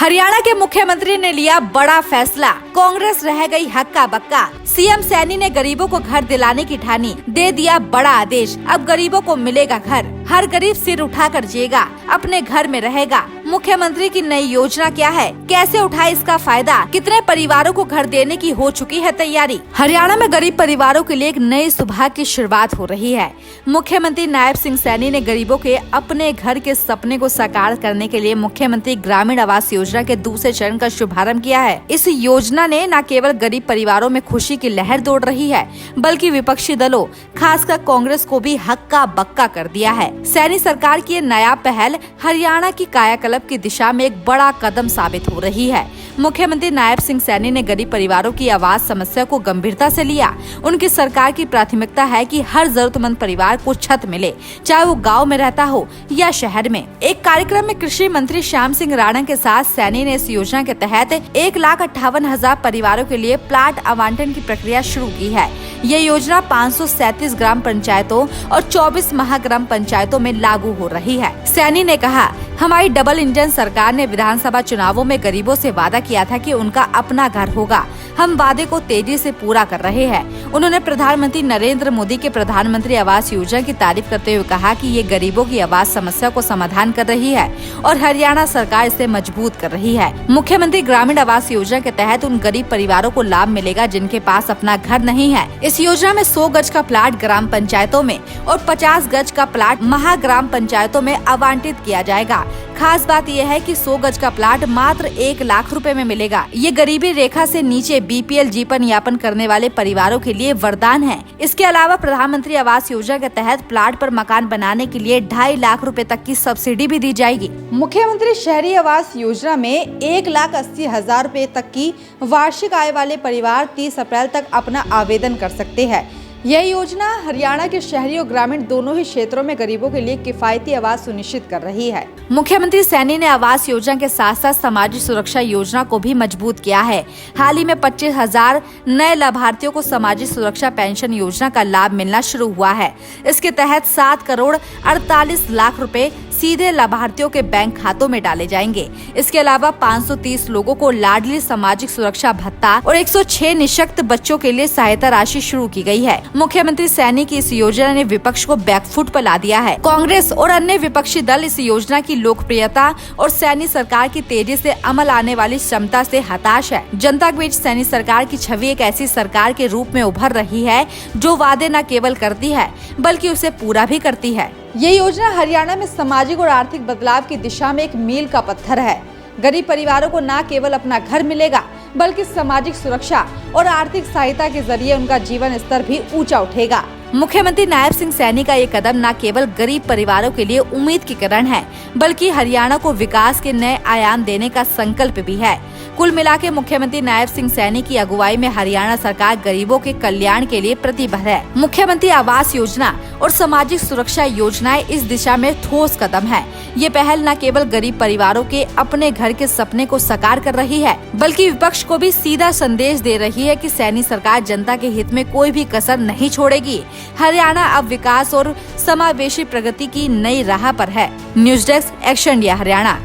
हरियाणा के मुख्यमंत्री ने लिया बड़ा फैसला, कांग्रेस रह गई हक्का बक्का। सीएम सैनी ने गरीबों को घर दिलाने की ठानी, दे दिया बड़ा आदेश। अब गरीबों को मिलेगा घर, हर गरीब सिर उठाकर जिएगा, अपने घर में रहेगा। मुख्यमंत्री की नई योजना क्या है, कैसे उठाए इसका फायदा, कितने परिवारों को घर देने की हो चुकी है तैयारी। हरियाणा में गरीब परिवारों के लिए एक नई सुबह की शुरुआत हो रही है। मुख्यमंत्री नायब सिंह सैनी ने गरीबों के अपने घर के सपने को साकार करने के लिए मुख्यमंत्री ग्रामीण आवास योजना के दूसरे चरण का शुभारंभ किया है। इस योजना ने न केवल गरीब परिवारों में खुशी की लहर दौड़ रही है, बल्कि विपक्षी दलों खासकर कांग्रेस को भी हक्का बक्का कर दिया है। सैनी सरकार की ये नया पहल हरियाणा की कायाकल्प की दिशा में एक बड़ा कदम साबित हो रही है। मुख्यमंत्री नायब सिंह सैनी ने गरीब परिवारों की आवास समस्या को गंभीरता से लिया। उनकी सरकार की प्राथमिकता है कि हर जरूरतमंद परिवार को छत मिले, चाहे वो गांव में रहता हो या शहर में। एक कार्यक्रम में कृषि मंत्री श्याम सिंह राणा के साथ सैनी ने इस योजना के तहत 1,58,000 परिवारों के लिए प्लाट आवंटन की प्रक्रिया शुरू की है। ये योजना 537 ग्राम पंचायतों और 24 महाग्राम पंचायतों में लागू हो रही है। सैनी ने कहा, हमारी डबल इंजन सरकार ने विधानसभा चुनावों में गरीबों से वादा किया था कि उनका अपना घर होगा। हम वादे को तेजी से पूरा कर रहे हैं। उन्होंने प्रधानमंत्री नरेंद्र मोदी के प्रधानमंत्री आवास योजना की तारीफ करते हुए कहा कि ये गरीबों की आवास समस्या को समाधान कर रही है और हरियाणा सरकार इसे मजबूत कर रही है। मुख्यमंत्री ग्रामीण आवास योजना के तहत उन गरीब परिवारों को लाभ मिलेगा जिनके पास अपना घर नहीं है। इस योजना में 100 गज का प्लाट ग्राम पंचायतों में और 50 गज का प्लाट महाग्राम पंचायतों में आवंटित किया जाएगा। खास बात यह है कि 100 गज का प्लाट मात्र 1 लाख रुपए में मिलेगा। ये गरीबी रेखा से नीचे बीपीएल जीवन यापन करने वाले परिवारों के लिए वरदान है। इसके अलावा प्रधानमंत्री आवास योजना के तहत प्लाट पर मकान बनाने के लिए 2.5 लाख रुपए तक की सब्सिडी भी दी जाएगी। मुख्यमंत्री शहरी आवास योजना में 1,80,000 रुपए तक की वार्षिक आय वाले परिवार 30 अप्रैल तक अपना आवेदन कर सकते हैं। यह योजना हरियाणा के शहरी और ग्रामीण दोनों ही क्षेत्रों में गरीबों के लिए किफायती आवास सुनिश्चित कर रही है। मुख्यमंत्री सैनी ने आवास योजना के साथ साथ सामाजिक सुरक्षा योजना को भी मजबूत किया है। हाल ही में 25,000 नए लाभार्थियों को सामाजिक सुरक्षा पेंशन योजना का लाभ मिलना शुरू हुआ है। इसके तहत 7 करोड़ 48 लाख रुपए सीधे लाभार्थियों के बैंक खातों में डाले जाएंगे। इसके अलावा 530 लोगों को लाडली सामाजिक सुरक्षा भत्ता और 106 निःशक्त बच्चों के लिए सहायता राशि शुरू की गई है। मुख्यमंत्री सैनी की इस योजना ने विपक्ष को बैकफुट पर ला दिया है। कांग्रेस और अन्य विपक्षी दल इस योजना की लोकप्रियता और सैनी सरकार की तेजी से अमल आने वाली क्षमता से हताश है। जनता के बीच सैनी सरकार की छवि एक ऐसी सरकार के रूप में उभर रही है जो वादे न केवल करती है बल्कि उसे पूरा भी करती है। ये योजना हरियाणा में सामाजिक और आर्थिक बदलाव की दिशा में एक मील का पत्थर है। गरीब परिवारों को न केवल अपना घर मिलेगा बल्कि सामाजिक सुरक्षा और आर्थिक सहायता के जरिए उनका जीवन स्तर भी ऊंचा उठेगा। मुख्यमंत्री नायब सिंह सैनी का ये कदम न केवल गरीब परिवारों के लिए उम्मीद की किरण है बल्कि हरियाणा को विकास के नए आयाम देने का संकल्प भी है। कुल मिलाकर मुख्यमंत्री नायब सिंह सैनी की अगुवाई में हरियाणा सरकार गरीबों के कल्याण के लिए प्रतिबद्ध है। मुख्यमंत्री आवास योजना और सामाजिक सुरक्षा योजनाएं इस दिशा में ठोस कदम है। ये पहल न केवल गरीब परिवारों के अपने घर के सपने को साकार कर रही है बल्कि विपक्ष को भी सीधा संदेश दे रही है कि सैनी सरकार जनता के हित में कोई भी कसर नहीं छोड़ेगी। हरियाणा अब विकास और समावेशी प्रगति की नई राह पर है। News desk, action India Haryana.